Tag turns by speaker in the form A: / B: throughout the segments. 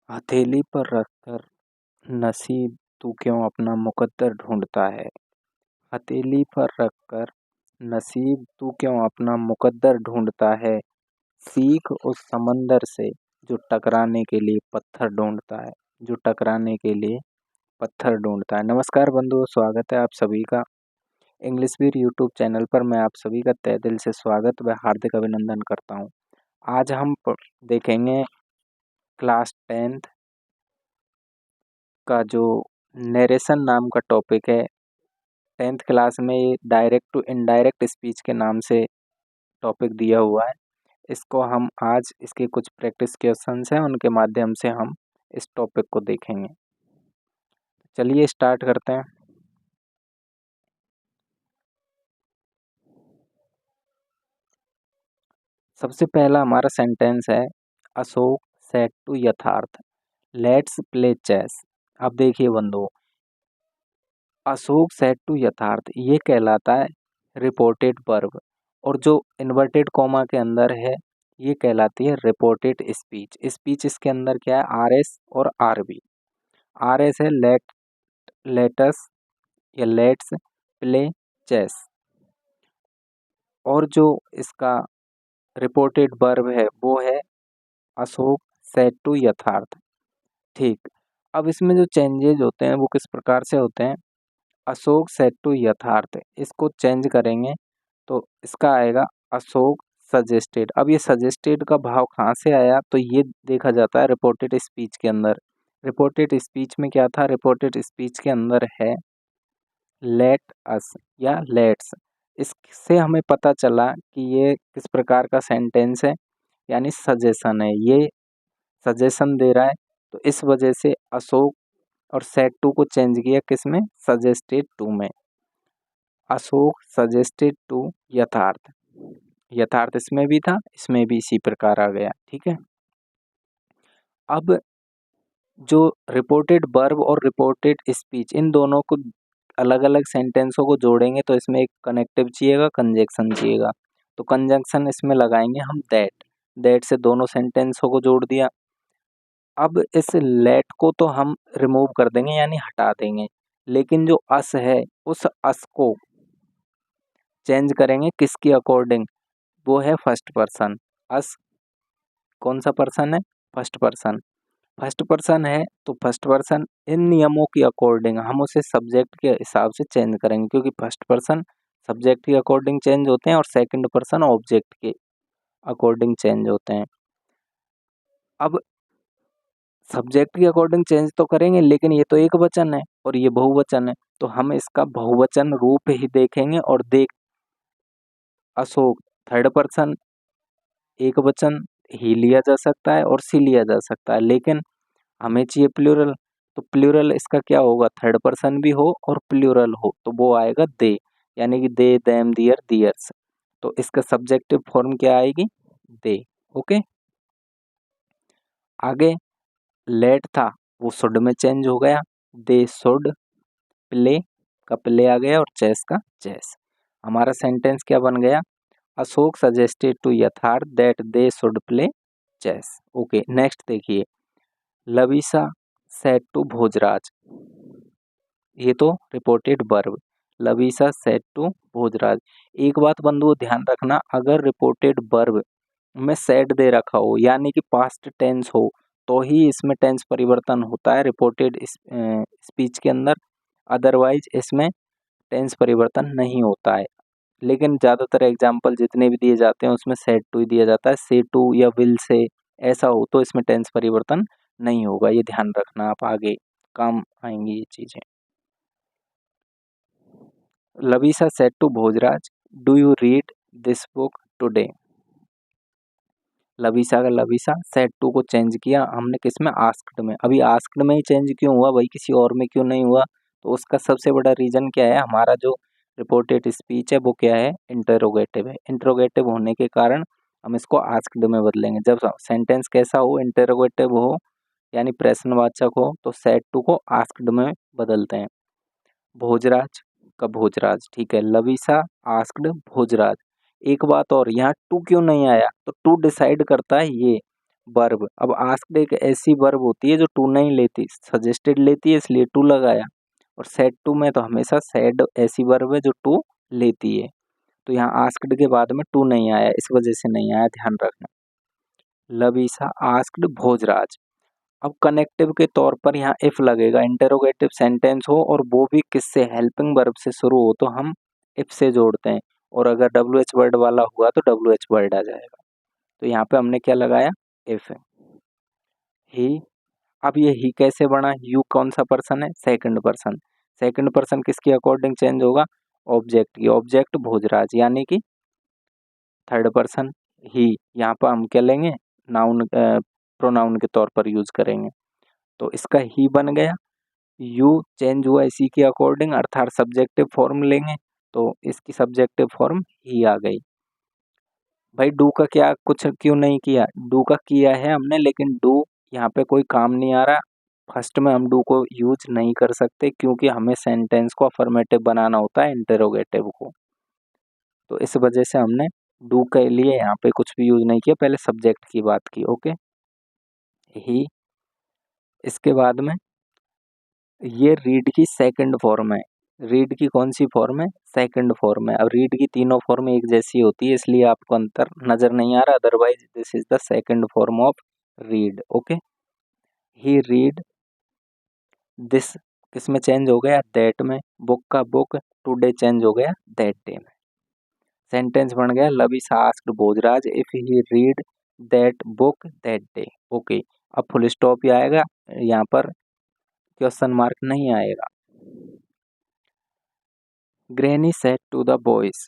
A: हथेली पर रखकर नसीब तू क्यों अपना मुकद्दर ढूंढता है। हथेली पर रखकर नसीब तू क्यों अपना मुकद्दर ढूंढता है। सीख उस समंदर से जो टकराने के लिए पत्थर ढूंढता है, जो टकराने के लिए पत्थर ढूंढता है। नमस्कार बंधुओं, स्वागत है आप सभी का इंग्लिश वीर यूट्यूब चैनल पर। मैं आप सभी का तहे दिल से स्वागत व हार्दिक अभिनंदन करता हूं। आज हम देखेंगे क्लास 10th का जो नरेशन नाम का टॉपिक है। 10th क्लास में ये डायरेक्ट टू इनडायरेक्ट स्पीच के नाम से टॉपिक दिया हुआ है। इसको हम आज इसके कुछ प्रैक्टिस क्वेश्चंस हैं, उनके माध्यम से हम इस टॉपिक को देखेंगे। चलिए स्टार्ट करते हैं। सबसे पहला हमारा सेंटेंस है, अशोक सेड टू यथार्थ, लेट्स प्ले चेस। अब देखिए बंधुओं, अशोक सेड टू यथार्थ ये कहलाता है रिपोर्टेड वर्ब, और जो इन्वर्टेड कॉमा के अंदर है ये कहलाती है रिपोर्टेड स्पीच। स्पीच इसके अंदर क्या है, आर एस और आर बी। आर एस है लेटस या लेट्स प्ले चेस, और जो इसका रिपोर्टेड वर्ब है वो है अशोक सेड टू यथार्थ। ठीक, अब इसमें जो चेंजेज होते हैं वो किस प्रकार से होते हैं। अशोक सेड टू यथार्थ, इसको चेंज करेंगे तो इसका आएगा अशोक सजेस्टेड। अब ये सजेस्टेड का भाव कहाँ से आया, तो ये देखा जाता है रिपोर्टेड स्पीच के अंदर। रिपोर्टेड स्पीच में क्या था, रिपोर्टेड स्पीच के अंदर है लेट अस या लेट्स। इससे हमें पता चला कि ये किस प्रकार का सेंटेंस है, यानी सजेशन है, ये सजेशन दे रहा है। तो इस वजह से अशोक और सेड टू को चेंज किया किस में, सजेस्टेड टू में। अशोक सजेस्टेड टू यथार्थ, यथार्थ इसमें भी था, इसमें भी इसी प्रकार आ गया। ठीक है, अब जो रिपोर्टेड वर्ब और रिपोर्टेड स्पीच, इन दोनों को अलग अलग सेंटेंसों को जोड़ेंगे तो इसमें एक कनेक्टिव चाहिएगा, कंजक्शन चाहिएगा। तो कंजक्शन इसमें लगाएंगे हम दैट से दोनों सेंटेंसों को जोड़ दिया। अब इस लेट को तो हम रिमूव कर देंगे, यानी हटा देंगे, लेकिन जो अस है उस अस को चेंज करेंगे किसके अकॉर्डिंग, वो है फर्स्ट पर्सन। अस कौन सा पर्सन है, फर्स्ट पर्सन। फर्स्ट पर्सन है तो फर्स्ट पर्सन इन नियमों के अकॉर्डिंग हम उसे सब्जेक्ट के हिसाब से चेंज करेंगे, क्योंकि फर्स्ट पर्सन सब्जेक्ट के अकॉर्डिंग चेंज होते हैं और सेकंड पर्सन ऑब्जेक्ट के अकॉर्डिंग चेंज होते हैं। अब सब्जेक्ट के अकॉर्डिंग चेंज तो करेंगे, लेकिन ये तो एक वचन है और ये बहुवचन है, तो हम इसका बहुवचन रूप ही देखेंगे। और देख, अशोक थर्ड पर्सन एक वचन ही लिया जा सकता है और सी लिया जा सकता है, लेकिन हमें चाहिए प्लूरल। तो प्लूरल इसका क्या होगा, थर्ड पर्सन भी हो और प्लूरल हो, तो वो आएगा दे, यानी कि दे देम दियर दियर्स। तो इसका सब्जेक्टिव फॉर्म क्या आएगी, दे। ओके, आगे लेट था वो शुड में चेंज हो गया, दे शुड प्ले का प्ले आ गया और चेस का चेस। हमारा सेंटेंस क्या बन गया, Ashok suggested to Yatharth that they should play chess. Okay, next देखिए, लविसा सेड टू भोजराज, ये तो reported verb. Lavisa said to Bhojraj. एक बात बंधुओं ध्यान रखना, अगर रिपोर्टेड वर्ब में सेड दे रखा हो यानी कि पास्ट टेंस हो, तो ही इसमें टेंस परिवर्तन होता है रिपोर्टेड स्पीच के अंदर, अदरवाइज इसमें टेंस परिवर्तन नहीं होता है। लेकिन ज़्यादातर एग्जाम्पल जितने भी दिए जाते हैं उसमें सेड टू ही दिया जाता है, से टू या विल से ऐसा हो तो इसमें टेंस परिवर्तन नहीं होगा। ये ध्यान रखना, आप आगे काम आएंगी ये चीज़ें। Lavisa said to Bhojraj, do you read this book today. Lavisa का लविसा, सेड टू को चेंज किया हमने किस में, आस्क्ड में। अभी आस्क्ड में ही चेंज क्यों हुआ भाई, किसी और में क्यों नहीं हुआ, तो उसका सबसे बड़ा रीज़न क्या है, हमारा जो रिपोर्टेड स्पीच है वो क्या है, इंटरोगेटिव है। इंटरोगेटिव होने के कारण हम इसको आस्क्ड में बदलेंगे। जब सेंटेंस कैसा हो, इंटरोगेटिव हो यानी प्रश्नवाचक हो, तो सेड टू को आस्क्ड में बदलते हैं। भोजराज का भोजराज, ठीक है, लविसा आस्क्ड भोजराज। एक बात और, यहाँ टू क्यों नहीं आया, तो टू डिसाइड करता है ये, वर्ब, अब आस्क्ड एक ऐसी वर्ब होती है जो टू नहीं लेती, सजेस्टेड लेती है इसलिए टू लगाया, और सेड टू में तो हमेशा सेड ऐसी वर्ब है जो टू लेती है, तो यहाँ आस्क्ड के बाद में टू नहीं आया, इस वजह से नहीं आया, ध्यान रखना। लवीसा आस्क्ड भोजराज, अब कनेक्टिव के तौर पर यहाँ इफ लगेगा, इंटेरोगेटिव सेंटेंस हो और वो भी किससे, हेल्पिंग वर्ब से शुरू हो तो हम इफ से जोड़ते हैं, और अगर डब्ल्यू एच वर्ड वाला हुआ तो डब्ल्यू एच वर्ड आ जाएगा, तो यहाँ पे हमने क्या लगाया, इफ। ही, अब ये ही कैसे बना, यू कौन सा पर्सन है, सेकंड पर्सन, सेकंड पर्सन किसके अकॉर्डिंग चेंज होगा, ऑब्जेक्ट की, ऑब्जेक्ट भोजराज यानी कि थर्ड पर्सन ही, यहाँ पर हम क्या लेंगे, नाउन प्रोनाउन के तौर पर यूज करेंगे, तो इसका ही बन गया, यू चेंज हुआ इसी के अकॉर्डिंग अर्थात सब्जेक्टिव फॉर्म लेंगे, तो इसकी सब्जेक्टिव फॉर्म ही आ गई। भाई डू का क्या कुछ क्यों नहीं किया, डू का किया है हमने, लेकिन डू यहाँ पे कोई काम नहीं आ रहा, फर्स्ट में हम डू को यूज नहीं कर सकते क्योंकि हमें सेंटेंस को अफर्मेटिव बनाना होता है इंटेरोगेटिव को, तो इस वजह से हमने डू के लिए यहाँ पे कुछ भी यूज नहीं किया, पहले सब्जेक्ट की बात की, ओके। ही, इसके बाद में ये रीड की सेकंड फॉर्म है, रीड की कौन सी फॉर्म है, सेकंड फॉर्म है, अब रीड की तीनों फॉर्म एक जैसी होती है इसलिए आपको अंतर नजर नहीं आ रहा, otherwise this is the second form of read, okay. He read this, किस में चेंज हो गया, दैट में, बुक का बुक, टुडे चेंज हो गया दैट डे में, सेंटेंस बन गया, Lavish asked Bhojraj if he read that book that day, okay. अब फुल स्टॉप ही आएगा, यहाँ पर क्वेश्चन मार्क नहीं आएगा। Granny said to the boys,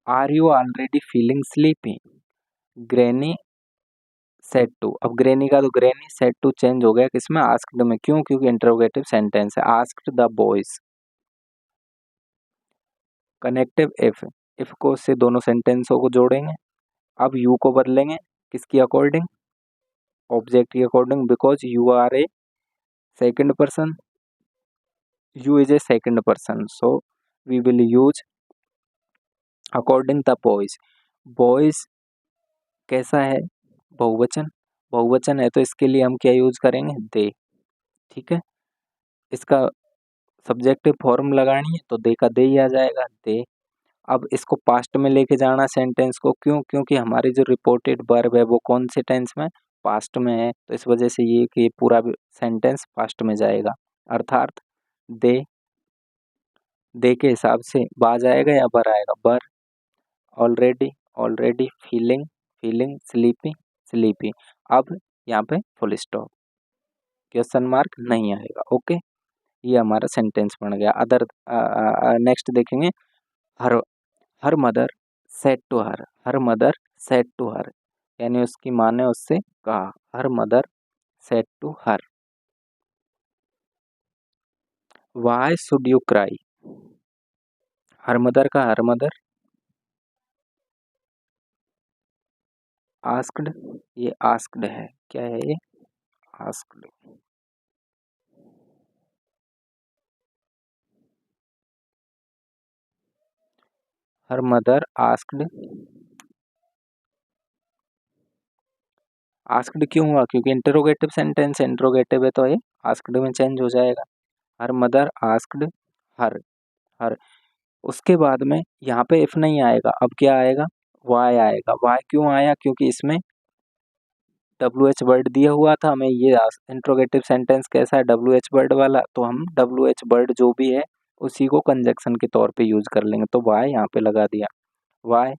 A: are you already feeling sleepy, granny said to, अब ग्रैनी का तो ग्रैनी, सेड टू चेंज हो गया किसमें, आस्क्ड में, क्यों, क्योंकि इंटरोगेटिव सेंटेंस है, asked the boys, connective if को से दोनों सेंटेंसों को जोड़ेंगे, अब यू को बदलेंगे किसकी अकॉर्डिंग, ऑब्जेक्ट के according, because you are a second person, you is a second person, so we will use according the boys, boys कैसा है, बहुवचन, बहुवचन है तो इसके लिए हम क्या यूज करेंगे, दे, ठीक है, इसका सब्जेक्टिव फॉर्म लगानी है तो दे का दे ही आ जाएगा, दे। अब इसको पास्ट में लेके जाना सेंटेंस को, क्यों, क्योंकि हमारी जो रिपोर्टेड वर्ब है वो कौन से टेंस में, पास्ट में है, तो इस वजह से ये कि पूरा सेंटेंस पास्ट में जाएगा, अर्थात दे के हिसाब से बा जाएगा या बर आएगा, बर, already, already, feeling, feeling, sleepy, sleepy, अब यहाँ पे फुल स्टॉप, क्वेश्चन मार्क नहीं आएगा, ओके। ये हमारा सेंटेंस बन गया। अदर नेक्स्ट देखेंगे, her her mother said to her, her mother said to her, यानी उसकी माँ ने उससे कहा, her mother said to her, why should you cry, her mother का हर मदर, आस्क्ड, ये आस्क्ड है, क्या है ये, asked, her mother asked, asked क्यों हुआ, क्योंकि इंटरोगेटिव सेंटेंस, इंटरोगेटिव है तो ये आस्क्ड में चेंज हो जाएगा, हर मदर आस्क्ड हर, हर, उसके बाद में यहाँ पे इफ नहीं आएगा, अब क्या आएगा, वाई आएगा, वाई क्यों आया, क्योंकि इसमें डब्ल्यू एच वर्ड दिया हुआ था हमें, ये इंट्रोगेटिव सेंटेंस कैसा है, डब्ल्यू एच वर्ड वाला, तो हम डब्ल्यू एच वर्ड जो भी है उसी को कंजक्शन के तौर पे यूज कर लेंगे, तो वाई यहाँ पे लगा दिया, वाई।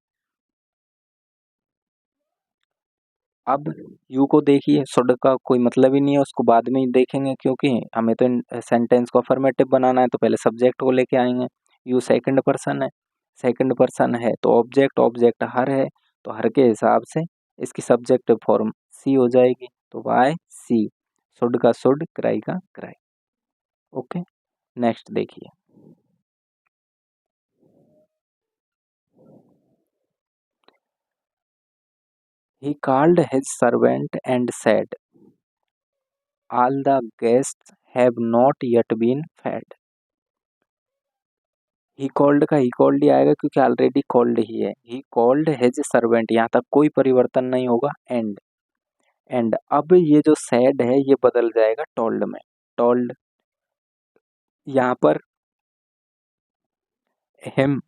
A: अब यू को देखिए, शुड का कोई मतलब ही नहीं है, उसको बाद में ही देखेंगे क्योंकि हमें तो सेंटेंस को अफर्मेटिव बनाना है, तो पहले सब्जेक्ट को लेके आएंगे, यू सेकंड पर्सन है, सेकंड पर्सन है तो ऑब्जेक्ट, ऑब्जेक्ट हर है, तो हर के हिसाब से इसकी सब्जेक्टिव फॉर्म सी हो जाएगी, तो वाई सी, शुड का शुड, क्राई का क्राई, ओके। नेक्स्ट देखिए, he called his servant and said, all the guests have not yet been fed, he called का ही कॉल्ड ही आएगा क्योंकि ऑलरेडी कॉल्ड ही है। ही कॉल्ड हिज सर्वेंट, यहाँ तक कोई परिवर्तन नहीं होगा। एंड अब ये जो सैड है ये बदल जाएगा टोल्ड में। टोल्ड, यहाँ पर हिम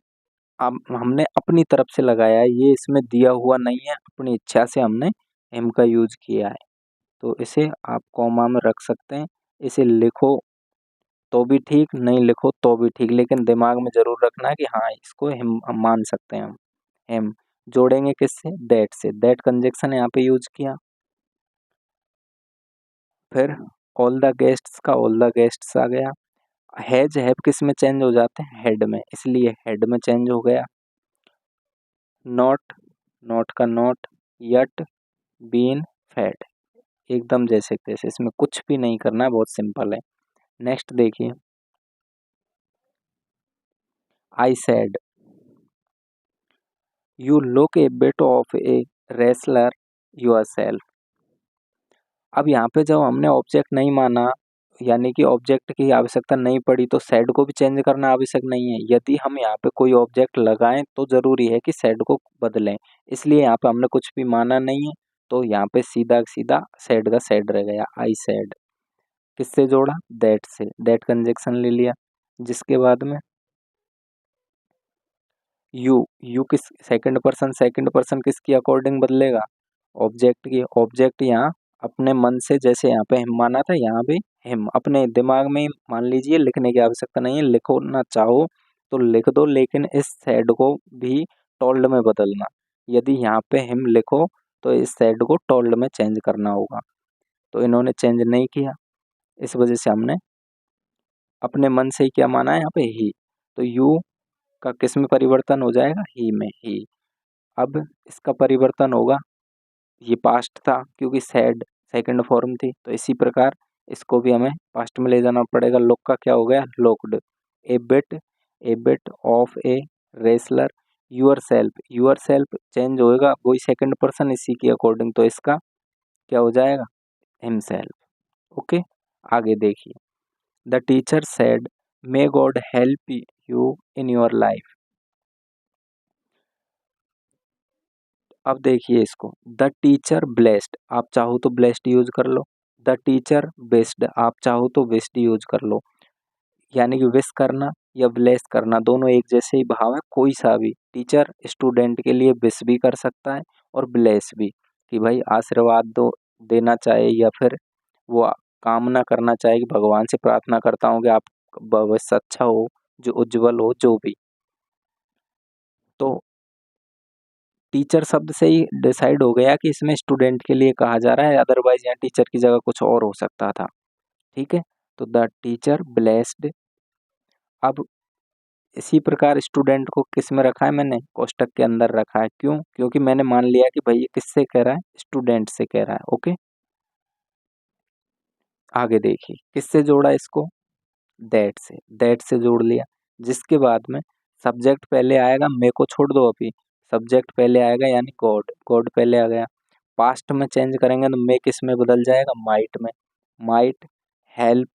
A: हमने अपनी तरफ से लगाया है, ये इसमें दिया हुआ नहीं है, अपनी इच्छा से हमने हिम का यूज किया है। तो इसे आप कॉमा में रख सकते हैं। इसे लिखो तो भी ठीक, नहीं लिखो तो भी ठीक, लेकिन दिमाग में जरूर रखना है कि हाँ इसको हम मान सकते हैं। हम हिम जोड़ेंगे किससे, दैट से, दैट कंजक्शन यहाँ पे यूज किया। फिर ऑल द गेस्ट्स का ऑल द गेस्ट्स आ गया। हैज हैव किस में चेंज हो जाते हैं, हेड में, इसलिए हेड में चेंज हो गया। नॉट, नॉट का नॉट, यट, बीन, फैट, एकदम जैसे तैसे, इसमें कुछ भी नहीं करना है, बहुत सिंपल है। नेक्स्ट देखिए, I said you look A bit of a wrestler yourself. अब यहाँ पे जब हमने ऑब्जेक्ट नहीं माना, यानी कि ऑब्जेक्ट की आवश्यकता नहीं पड़ी, तो सेड को भी चेंज करना आवश्यक नहीं है। यदि हम यहाँ पे कोई ऑब्जेक्ट लगाएं तो जरूरी है कि सेड को बदलें, इसलिए यहाँ पे हमने कुछ भी माना नहीं है, तो यहाँ पे सीधा सीधा सेड का सेड रह गया। आई सेड किससे जोड़ा, दैट से, दैट कंजक्शन ले लिया। जिसके बाद में यू किस, सेकंड पर्सन किसकी अकॉर्डिंग बदलेगा, ऑब्जेक्ट की। ऑब्जेक्ट यहाँ अपने मन से, जैसे यहाँ पे हिम माना था, यहाँ भी हिम अपने दिमाग में ही मान लीजिए, लिखने की आवश्यकता नहीं है। लिखो ना चाहो तो लिख दो, लेकिन इस सेड को भी टोल्ड में बदलना। यदि यहाँ पे हिम लिखो तो इस सेड को टोल्ड में चेंज करना होगा, तो इन्होंने चेंज नहीं किया, इस वजह से हमने अपने मन से ही क्या माना है यहाँ पे, ही। तो यू का किस में परिवर्तन हो जाएगा, ही में, ही। अब इसका परिवर्तन होगा, ये पास्ट था क्योंकि सैड सेकंड फॉर्म थी, तो इसी प्रकार इसको भी हमें पास्ट में ले जाना पड़ेगा। लुक का क्या हो गया, looked. A bit of a wrestler yourself change होएगा, वही सेकंड पर्सन इसी की अकॉर्डिंग, तो इसका क्या हो जाएगा, हिमसेल्फ। ओके, आगे देखिए, the teacher said may God help you in your life. अब देखिए इसको, द टीचर ब्लेस्ड, आप चाहो तो ब्लेस्ड यूज कर लो। द टीचर बेस्ड, आप चाहो तो बेस्ड यूज कर लो। यानी कि विश करना या ब्लेस करना दोनों एक जैसे ही भाव है, कोई सा भी। टीचर स्टूडेंट के लिए विश भी कर सकता है और ब्लेस भी, कि भाई आशीर्वाद दो, देना चाहे, या फिर वो कामना करना चाहे कि भगवान से प्रार्थना करता हूँ कि आप भविष्य अच्छा हो, जो उज्जवल हो, जो भी। तो टीचर शब्द से ही डिसाइड हो गया कि इसमें स्टूडेंट के लिए कहा जा रहा है, अदरवाइज यहाँ टीचर की जगह कुछ और हो सकता था। ठीक है, तो द टीचर ब्लेस्ड। अब इसी प्रकार स्टूडेंट को किस में रखा है, मैंने कोष्टक के अंदर रखा है। क्यों, क्योंकि मैंने मान लिया कि भाई ये किससे कह रहा है, स्टूडेंट से कह रहा है। ओके, आगे देखिए, किससे जोड़ा इसको, दैट से जोड़ लिया। जिसके बाद में सब्जेक्ट पहले आएगा, मे को छोड़ दो अभी, सब्जेक्ट पहले आएगा, यानी गॉड, गॉड पहले आ गया। पास्ट में चेंज करेंगे तो मे किस में बदल जाएगा, माइट में, माइट हेल्प।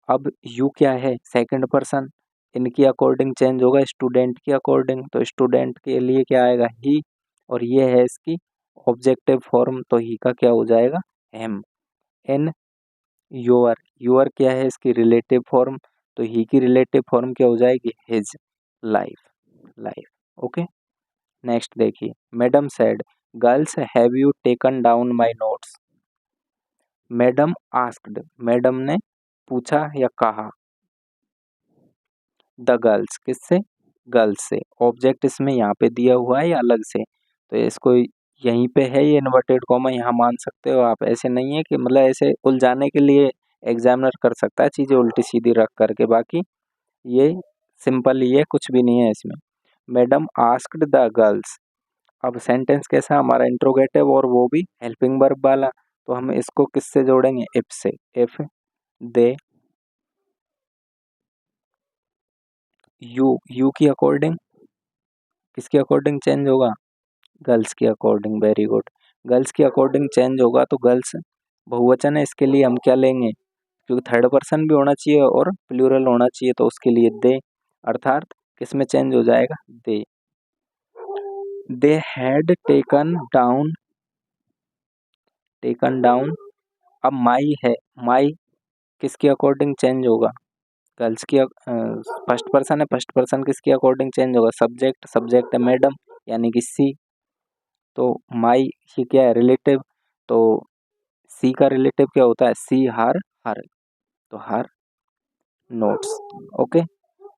A: अब यू क्या है, सेकंड पर्सन, इनकी अकॉर्डिंग चेंज होगा स्टूडेंट की अकॉर्डिंग, तो स्टूडेंट के लिए क्या आएगा, ही, और ये है इसकी ऑब्जेक्टिव फॉर्म, तो ही का क्या हो जाएगा, एम। इन योर, योर क्या है इसकी रिलेटिव फॉर्म, तो ही की रिलेटिव फॉर्म क्या हो जाएगी, his, life, life. Okay, next देखिए, madam said girls have you taken down my notes. Madam asked, madam ने पूछा या कहा, द गर्ल्स किससे, गर्ल्स से। ऑब्जेक्ट इसमें यहाँ पे दिया हुआ है या अलग से, तो इसको यहीं पे है ये इन्वर्टेड कॉमा, यहाँ मान सकते हो आप। ऐसे नहीं है कि मतलब ऐसे उलझाने के लिए एग्जामिनर कर सकता है चीज़ें उल्टी सीधी रख करके, बाकी ये सिंपल ही है, कुछ भी नहीं है इसमें। मैडम आस्क्ड द गर्ल्स, अब सेंटेंस कैसा हमारा, इंट्रोगेटिव और वो भी हेल्पिंग वर्ब वाला, तो हम इसको किससे जोड़ेंगे, इफ से। इफ दे, यू की अकॉर्डिंग, किसके अकॉर्डिंग चेंज होगा, गर्ल्स के अकॉर्डिंग। वेरी गुड, गर्ल्स के अकॉर्डिंग चेंज होगा, तो गर्ल्स बहुवचन है, इसके लिए हम क्या लेंगे, क्योंकि थर्ड पर्सन भी होना चाहिए और प्लूरल होना चाहिए, तो उसके लिए दे, अर्थात किस में चेंज हो जाएगा, दे हैड टेकन डाउन। अब माई है, माई किसके अकॉर्डिंग चेंज होगा, गर्ल्स की, फर्स्ट पर्सन है, फर्स्ट पर्सन किसके अकॉर्डिंग चेंज होगा, सब्जेक्ट है मैडम यानी कि सी। तो माई ये क्या है, रिलेटिव, तो सी का रिलेटिव क्या होता है, सी हर, तो हर नोट्स। ओके,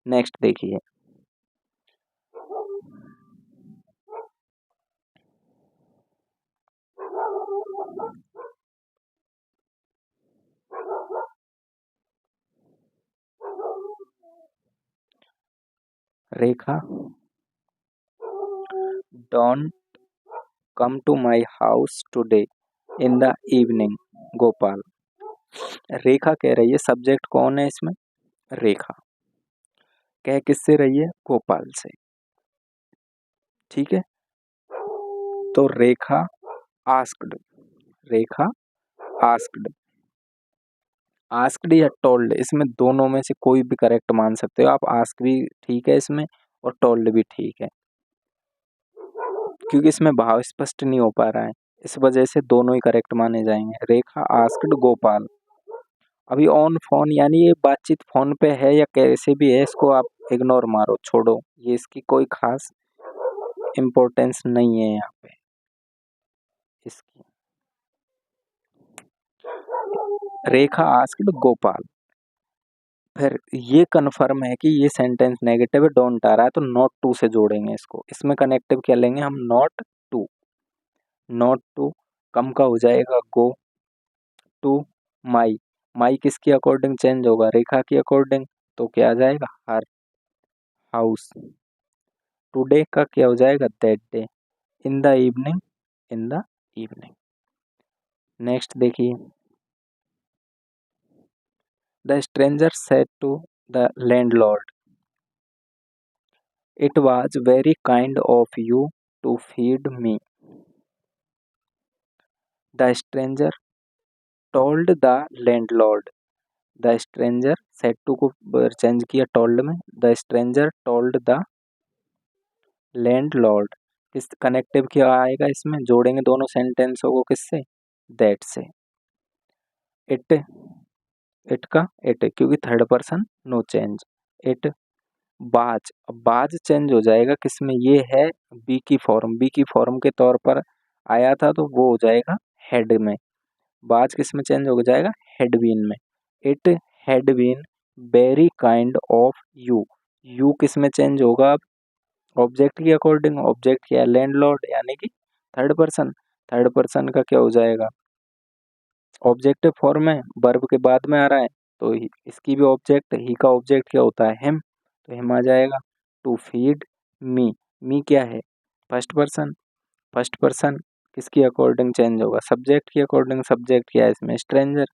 A: नेक्स्ट देखिए, Rekha don't come to my house today in the evening, Gopal. Rekha कह रही है, सब्जेक्ट कौन है इसमें, रेखा, कह किससे रही है, गोपाल से। ठीक है, तो रेखा आस्क्ड, रेखा आस्क्ड, आस्क्ड या टोल्ड, इसमें दोनों में से कोई भी करेक्ट मान सकते हो आप, आस्क भी ठीक है इसमें और टोल्ड भी ठीक है, क्योंकि इसमें भाव स्पष्ट नहीं हो पा रहा है, इस वजह से दोनों ही करेक्ट माने जाएंगे। रेखा आस्क्ड गोपाल, अभी ऑन फोन यानी ये बातचीत फोन पे है या कैसे भी है, इसको आप इग्नोर मारो, छोड़ो, ये इसकी कोई खास इम्पोर्टेंस नहीं है यहाँ पे इसकी। रेखा आस्क्ड गोपाल, फिर ये कन्फर्म है कि ये सेंटेंस नेगेटिव है, डोंट आ रहा है, तो नॉट टू से जोड़ेंगे इसको, इसमें कनेक्टिव क्या लेंगे हम, not to, not to, come का हो जाएगा गो टू माई, माई किसके अकॉर्डिंग चेंज होगा, रेखा के अकॉर्डिंग, तो क्या आ जाएगा, हर हाउस। टुडे का क्या हो जाएगा, that day. In the evening, in the evening. Next देखिए, the stranger said to the landlord, it was very kind of you to feed me. The stranger told the landlord, the stranger said to को change किया told में, the stranger told the landlord, किस connective क्या आएगा इसमें, जोड़ेंगे दोनों सेंटेंसों को किससे, दैट से। इट, इट का इट, क्योंकि third person no change, it was, अब बाज चेंज हो जाएगा किसमें, ये है बी की फॉर्म, बी की फॉर्म के तौर पर आया था तो वो हो जाएगा हेड में, बाज किस में चेंज हो जाएगा, हेडबीन में। It had been very kind of you, you किस में चेंज होगा अब, ऑब्जेक्ट के अकॉर्डिंग, ऑब्जेक्ट क्या है, लैंडलॉर्ड यानी कि थर्ड पर्सन, थर्ड पर्सन का क्या हो जाएगा, ऑब्जेक्टिव फॉर्म है, वर्ब के बाद में आ रहा है, तो इसकी भी ऑब्जेक्ट, ही का ऑब्जेक्ट क्या होता है, हिम, तो हिम आ जाएगा। टू फीड मी, मी क्या है, फर्स्ट पर्सन, फर्स्ट पर्सन किसके अकॉर्डिंग चेंज होगा, सब्जेक्ट के अकॉर्डिंग, सब्जेक्ट क्या है इसमें, स्ट्रेंजर,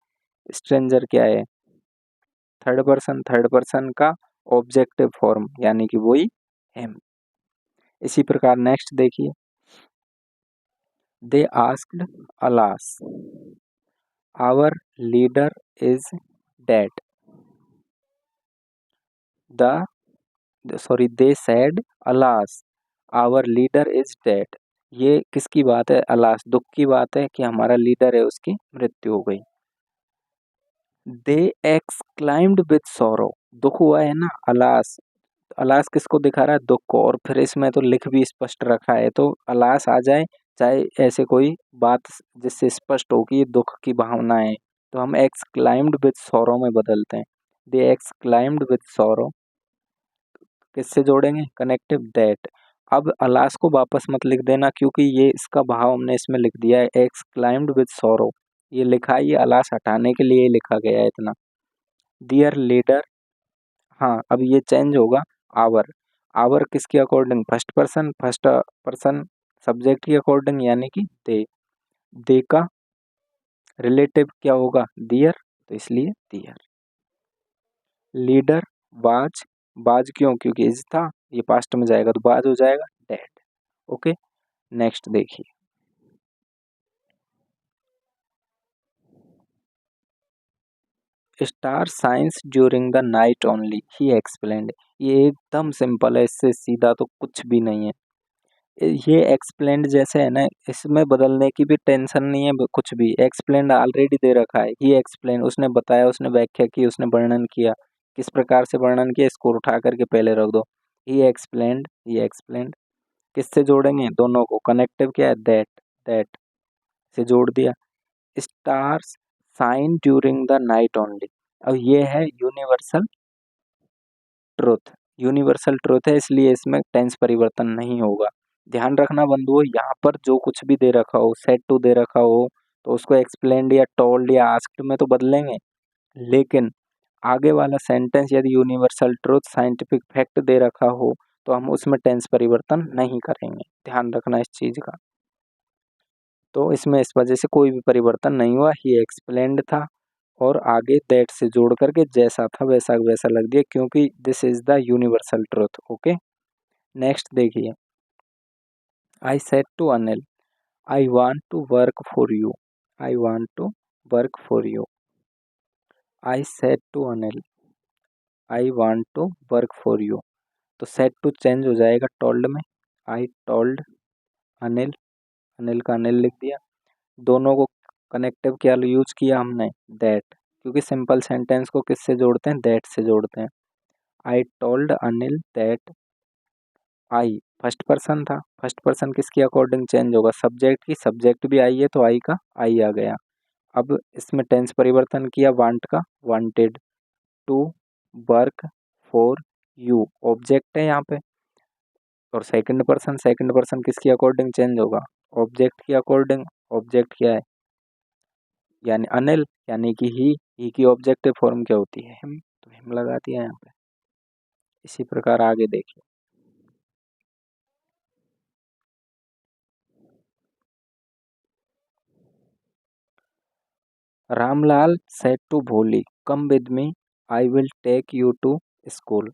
A: स्ट्रेंजर क्या है, थर्ड पर्सन, थर्ड पर्सन का ऑब्जेक्टिव फॉर्म यानी कि वही हिम। इसी प्रकार नेक्स्ट देखिए, they asked alas, our leader is dead, they said alas our leader is dead, ये किसकी बात है, अलास दुख की बात है कि हमारा लीडर है उसकी मृत्यु हो गई। दे एक्सक्लाइम्ड विद सोरो, दुख हुआ है ना, अलास, अलास किसको दिखा रहा है, दुख को, और फिर इसमें तो लिख भी स्पष्ट रखा है, तो अलास आ जाए चाहे ऐसे कोई बात जिससे स्पष्ट हो कि ये दुख की भावना है, तो हम एक्सक्लाइम्ड विद सोरो में बदलते हैं, दे एक्सक्लाइम्ड विद सोरो, किससे जोड़ेंगे, कनेक्टिव दैट। अब अलास को वापस मत लिख देना, क्योंकि ये इसका भाव हमने इसमें लिख दिया है, एक्सक्लाइम्ड विद सोरो, ये लिखा है, ये अलास हटाने के लिए लिखा गया है इतना। डियर लीडर, हाँ अब ये चेंज होगा, आवर, आवर किसके according, first person, first person subject के अकॉर्डिंग यानी कि दे का रिलेटिव क्या होगा, दियर, तो इसलिए दियर। लीडर बाज, बाज क्यों, क्योंकि इज था, ये पास्ट में जाएगा तो बाज हो जाएगा डेड। ओके, नेक्स्ट देखिए, star signs during the night only he explained. ये एकदम सिंपल है, इससे सीधा तो कुछ भी नहीं है। ये एक्सप्लेन्ड जैसे है ना, इसमें बदलने की भी टेंशन नहीं है कुछ भी। एक्सप्लेन्ड ऑलरेडी दे रखा है, ही एक्सप्लेन, उसने बताया, उसने व्याख्या की, उसने वर्णन किया। किस प्रकार से वर्णन किया इसको उठा करके पहले रख दो। ही एक्सप्लेन्ड, ही एक्सप्लेन्ड। किससे जोड़ेंगे? दोनों को। कनेक्टिव क्या है? दैट से जोड़ दिया। Stars shine during the night only. अब ये है यूनिवर्सल ट्रुथ। यूनिवर्सल ट्रुथ है, इसलिए इसमें टेंस परिवर्तन नहीं होगा। ध्यान रखना बंधुओं, यहाँ पर जो कुछ भी दे रखा हो, सेड टू दे रखा हो, तो उसको एक्सप्लेन्ड या टोल्ड या आस्क्ड में तो बदलेंगे, लेकिन आगे वाला सेंटेंस यदि universal truth scientific fact they रखा हो तो हम उसमें टेंस परिवर्तन नहीं करेंगे। ध्यान रखना इस चीज का। तो इसमें इस वजह से कोई भी परिवर्तन नहीं हुआ, ही एक्सप्लेन्ड था और आगे दैट से जोड़ करके जैसा था वैसा वैसा लग दिया, क्योंकि this is the universal truth. Okay, next देखिए। I said to Anil, I want to work for you. I want to work for you. I said to Anil, I want to work for you. तो said to change हो जाएगा told में। I told Anil, Anil का अनिल लिख दिया। दोनों को कनेक्टिव क्या यूज किया हमने? दैट, क्योंकि सिंपल सेंटेंस को किससे जोड़ते हैं? दैट से जोड़ते हैं। I told Anil that I, first person था, फर्स्ट पर्सन किसके अकॉर्डिंग चेंज होगा? सब्जेक्ट की। सब्जेक्ट भी आई है तो आई का आई आ गया। अब इसमें टेंस परिवर्तन किया वांट का, wanted to work for you, object है यहाँ पे। और सेकंड पर्सन किसके अकॉर्डिंग चेंज होगा? ऑब्जेक्ट के अकॉर्डिंग। ऑब्जेक्ट क्या है? यानी अनिल, यानी कि ही की ऑब्जेक्टिव फॉर्म क्या होती है? हिम, तो हिम लगा दिया यहाँ पे। इसी प्रकार आगे देखिए। Ramlal said to Bholi, come with me, I will take you to school.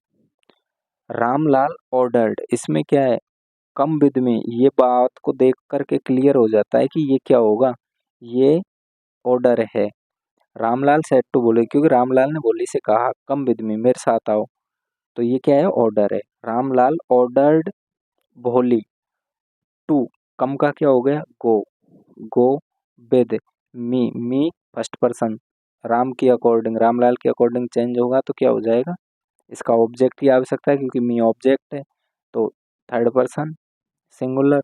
A: Ramlal ordered, इसमें क्या है? Come with me. ये बात को देख करके क्लियर हो जाता है कि ये क्या होगा? ये ऑर्डर है। रामलाल सेड टू भोली, क्योंकि रामलाल ने भोली से कहा कम विद मी, मेरे साथ आओ, तो ये क्या है? ऑर्डर है। Ramlal ordered Bholi to, come का क्या हो गया? Go, go with me first person, Ram की अकॉर्डिंग, रामलाल के अकॉर्डिंग चेंज होगा तो क्या हो जाएगा? इसका ऑब्जेक्ट की आवश्यकता है, क्योंकि मी ऑब्जेक्ट है, तो थर्ड पर्सन सिंगुलर,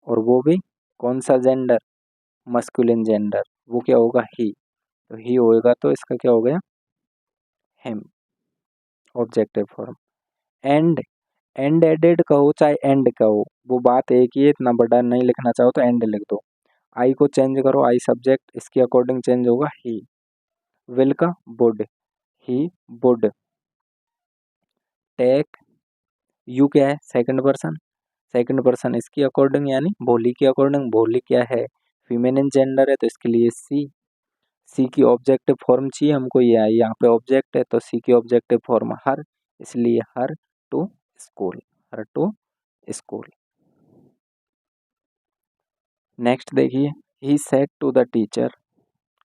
A: और वो भी कौन सा जेंडर? मस्कुलिन जेंडर, वो क्या होगा? ही। तो ही होएगा तो इसका क्या हो गया? Him, objective form. And, and added कहो चाहे एंड कहो, वो बात एक ही है, इतना बड़ा नहीं लिखना चाहो तो एंड लिख दो। आई को चेंज करो, आई सब्जेक्ट, इसके अकॉर्डिंग चेंज होगा ही। विल का would, he would take, you क्या है? सेकंड पर्सन, सेकंड पर्सन इसकी अकॉर्डिंग यानी भोली के अकॉर्डिंग। भोली क्या है? फीमेनिन जेंडर है, तो इसके लिए सी। सी की ऑब्जेक्टिव फॉर्म चाहिए हमको, ये आई यहाँ पे ऑब्जेक्ट है, तो सी की ऑब्जेक्टिव फॉर्म हर, इसलिए her to school, her to school. Next देखिए। He said to the teacher,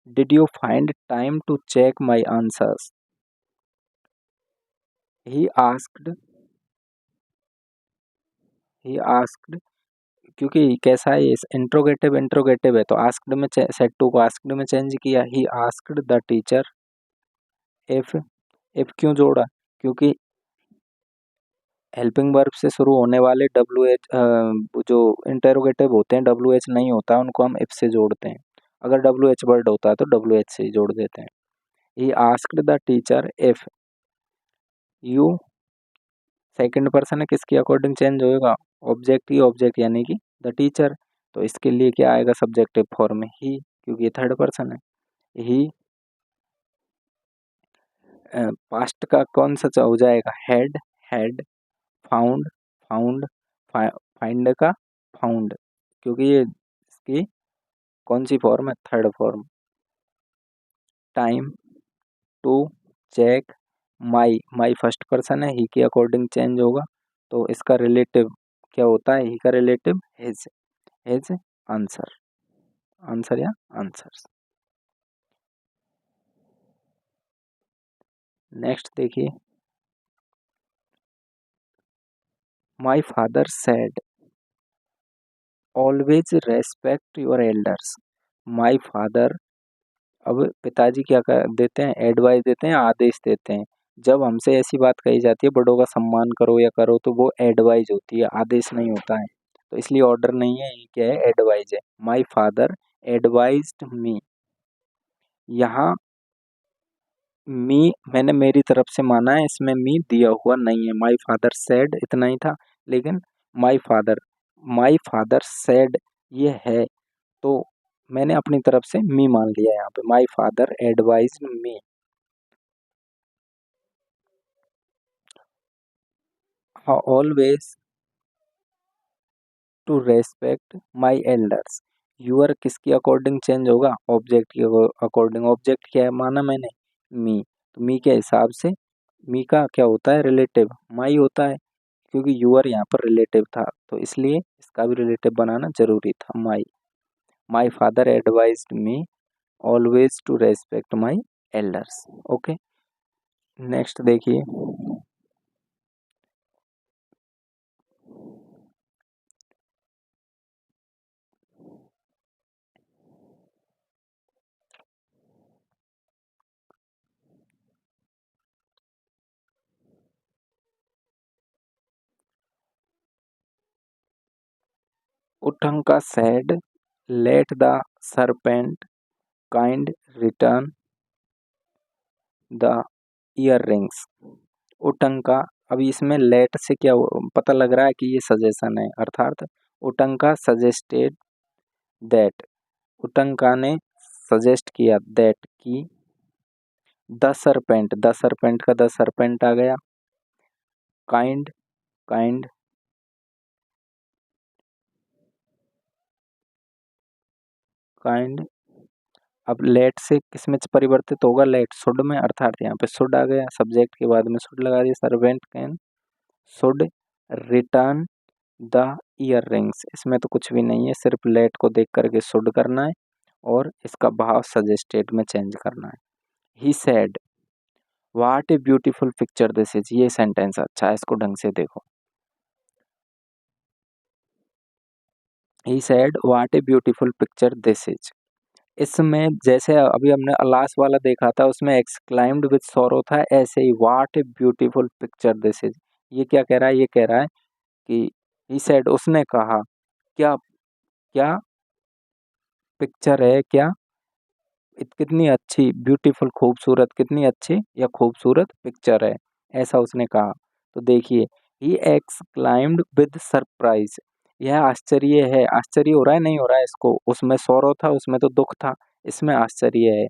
A: did you find time to check my answers. He asked, he asked, क्योंकि कैसा है, इंट्रोगेटिव इंट्रोगेटिव है, तो आस्क्ड में सेड टू को asked में चेंज किया। He asked the teacher if, if क्यों जोड़ा? क्योंकि हेल्पिंग वर्ब से शुरू होने वाले डब्ल्यू एच, जो इंटेरोगेटिव होते हैं डब्ल्यू एच नहीं होता, उनको हम इफ से जोड़ते हैं। अगर डब्ल्यू एच वर्ड होता है तो डब्ल्यू एच से ही जोड़ देते हैं। ही asked the teacher if, you second person है, किसके अकॉर्डिंग चेंज होएगा? ऑब्जेक्ट ही ऑब्जेक्ट, यानी कि द टीचर, तो इसके लिए क्या आएगा? सब्जेक्टिव फॉर्म ही, क्योंकि ये थर्ड पर्सन है। ही पास्ट का कौन सा हो जाएगा? Had, had found, found find का फाउंड, क्योंकि ये इसकी कौन सी फॉर्म है? Third form. Time to check my, my first person है, ही के अकॉर्डिंग चेंज होगा, तो इसका रिलेटिव क्या होता है? ही का relative his, his answer, answer या आंसर्स। नेक्स्ट देखिए, my father said always respect your elders. My father, अब पिताजी क्या कर देते हैं, एडवाइस देते हैं, आदेश देते हैं। जब हमसे ऐसी बात कही जाती है बड़ों का सम्मान करो या करो, तो वो एडवाइस होती है, आदेश नहीं होता है। तो इसलिए ऑर्डर नहीं है, ये क्या है, एडवाइस है। माई फादर एडवाइज्ड मी, यहाँ मी मैंने मेरी तरफ से माना है, इसमें मी दिया हुआ नहीं है। माई फादर सेड इतना ही था, लेकिन माई फादर सेड ये है, तो मैंने अपनी तरफ से मी मान लिया यहाँ पे। My father advised me always to respect my elders. Your किसके अकॉर्डिंग चेंज होगा, ऑब्जेक्ट के अकॉर्डिंग। ऑब्जेक्ट क्या है माना मैंने, मी, तो मी के हिसाब से मी का क्या होता है, रिलेटिव माई होता है, क्योंकि यूअर यहाँ पर रिलेटिव था, तो इसलिए इसका भी रिलेटिव बनाना जरूरी था, my. My father advised me always to respect my elders. Okay, next देखिए, Utanka said, let the serpent kind return the earrings। उटंका, अभी इसमें लेट से क्या पता लग रहा है कि ये सजेशन है, अर्थात उटंका सजेस्टेड दैट, उटंका ने सजेस्ट किया दैट की द सरपेंट का द सरपेंट आ गया, काइंड काइंड काइंड, अब लेट से किस में परिवर्तित होगा, लेट शुड में, अर्थात यहाँ पे शुड आ गया, सब्जेक्ट के बाद में शुड लगा दिया, servant can should return the year rings. इसमें तो कुछ भी नहीं है, सिर्फ लेट को देख करके शुड करना है और इसका भाव सजेस्टेड में चेंज करना है। He said what a beautiful picture this is, ये सेंटेंस अच्छा है, इसको ढंग से देखो। He said what a beautiful picture this is, इसमें जैसे अभी हमने लास्ट वाला देखा था, उसमें एक्सक्लाइम्ड विद सॉरो था, ऐसे ही what a beautiful picture this is, ये क्या कह रहा है, ये कह रहा है कि ही सेड, उसने कहा, क्या क्या पिक्चर है, क्या कितनी अच्छी, ब्यूटीफुल खूबसूरत, कितनी अच्छी या खूबसूरत पिक्चर है, ऐसा उसने कहा। तो देखिए, ही एक्सक्लाइम्ड विद सरप्राइज, यह आश्चर्य है, आश्चर्य हो रहा है, नहीं हो रहा है इसको, उसमें सौरव था, उसमें तो दुख था, इसमें आश्चर्य है,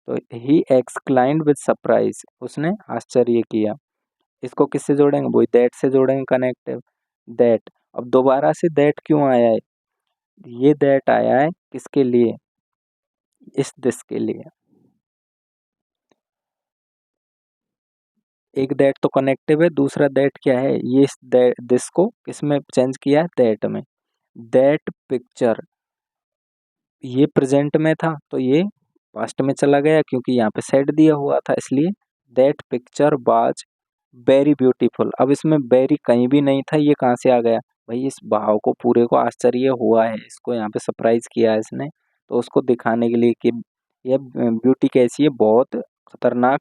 A: तो ही एक्सक्लाइम्ड विद सरप्राइज, उसने आश्चर्य किया। इसको किससे जोड़ेंगे, वही दैट से जोड़ेंगे, कनेक्टिव दैट। अब दोबारा से दैट क्यों आया है, ये दैट आया है किसके लिए, इस दिस के लिए। एक दैट तो कनेक्टिव है, दूसरा दैट क्या है, ये इस दिस को किसमें चेंज किया है, दैट में। दैट पिक्चर, ये प्रेजेंट में था तो ये पास्ट में चला गया, क्योंकि यहाँ पे सेड दिया हुआ था, इसलिए that picture was very beautiful. अब इसमें वेरी कहीं भी नहीं था, ये कहाँ से आ गया भाई, इस भाव को पूरे को आश्चर्य हुआ है, इसको यहाँ पे सरप्राइज किया है इसने, तो उसको दिखाने के लिए कि यह ब्यूटी कैसी है, बहुत खतरनाक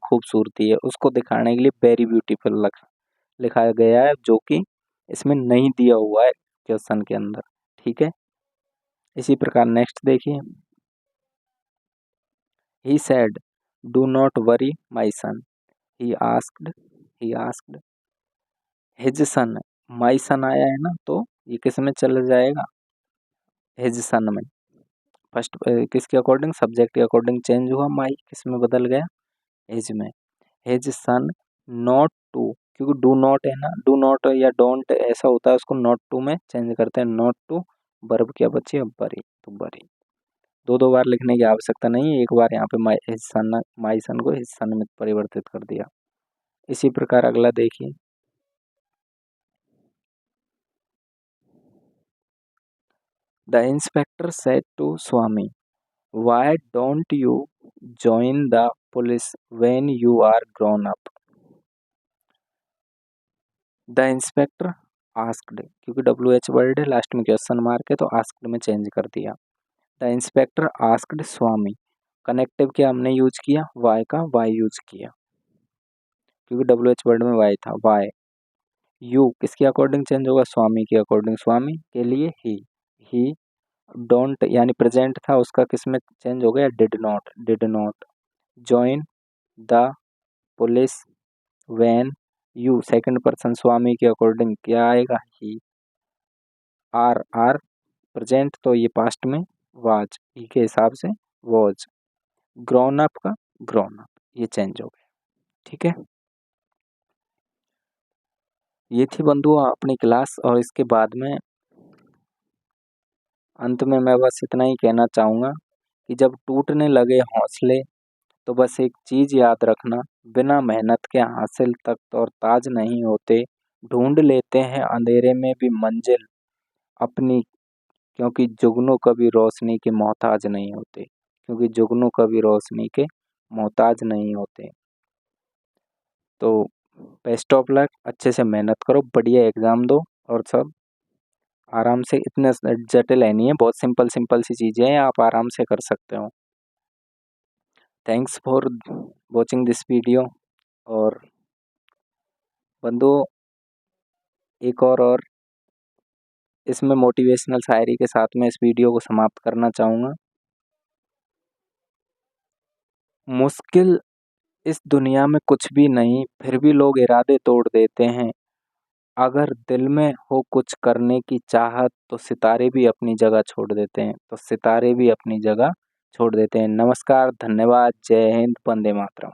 A: खूबसूरती है, उसको दिखाने के लिए वेरी ब्यूटीफुल लिखा गया है, जो कि इसमें नहीं दिया हुआ है क्वेश्चन के अंदर। ठीक है, इसी प्रकार नेक्स्ट देखिए, he said do not worry my son, he asked his son, my son आया है ना, तो ये किस में चला जाएगा, हिज सन में। फर्स्ट किसके अकॉर्डिंग, सब्जेक्ट के अकॉर्डिंग चेंज हुआ, माई किस में बदल गया, हिज में। हिज सन नॉट टू, क्योंकि डू नॉट है ना, डू नॉट या डोंट ऐसा होता है, उसको नॉट टू में चेंज करते हैं, नॉट टू, वर्ब क्या बची है, बरी, तो बरी। दो दो बार लिखने की आवश्यकता नहीं है, एक बार यहाँ पे माई सन को हिज सन में परिवर्तित कर दिया। इसी प्रकार अगला देखिए, the inspector said to Swami, why don't you join the police when you are grown up. The inspector asked, क्योंकि WH वर्ड है, लास्ट में क्वेश्चन मार्क है तो आस्क्ड में चेंज कर दिया. The inspector asked Swami. Connective क्या हमने यूज किया, वाई का वाई यूज किया, क्योंकि WH वर्ड में वाई था, वाई. यू किसके अकॉर्डिंग चेंज होगा, स्वामी के अकॉर्डिंग, स्वामी के लिए ही. डोंट यानी प्रेजेंट था, उसका किस में चेंज हो गया, did not. Join the police when you, second person Swami के अकॉर्डिंग क्या आएगा, ही. आर प्रेजेंट तो ये पास्ट में वाज, ही के हिसाब से वॉज. ग्रोन अप का ग्रोन अप, ये चेंज हो गया. ठीक है, ये थी बंधुओं अपनी क्लास. और इसके बाद में अंत में मैं बस इतना ही कहना चाहूँगा कि जब टूटने लगे हौसले तो बस एक चीज़ याद रखना, बिना मेहनत के हासिल तख्त और ताज नहीं होते. ढूंढ लेते हैं अंधेरे में भी मंजिल अपनी, क्योंकि जुगनू कभी रोशनी के मोहताज नहीं होते, क्योंकि जुगनू कभी रोशनी के मोहताज नहीं होते. तो बेस्ट ऑफ लक, अच्छे से मेहनत करो, बढ़िया एग्ज़ाम दो और सब आराम से. इतने जटिल है नहीं है, बहुत सिंपल सिंपल सी चीज़ें हैं, आप आराम से कर सकते हो. Thanks for watching this video. और बंधुओं एक और इसमें मोटिवेशनल शायरी के साथ में इस वीडियो को समाप्त करना चाहूँगा. मुश्किल इस दुनिया में कुछ भी नहीं, फिर भी लोग इरादे तोड़ देते हैं. अगर दिल में हो कुछ करने की चाहत तो सितारे भी अपनी जगह छोड़ देते हैं, नमस्कार, धन्यवाद, जय हिंद, वंदे मातरम.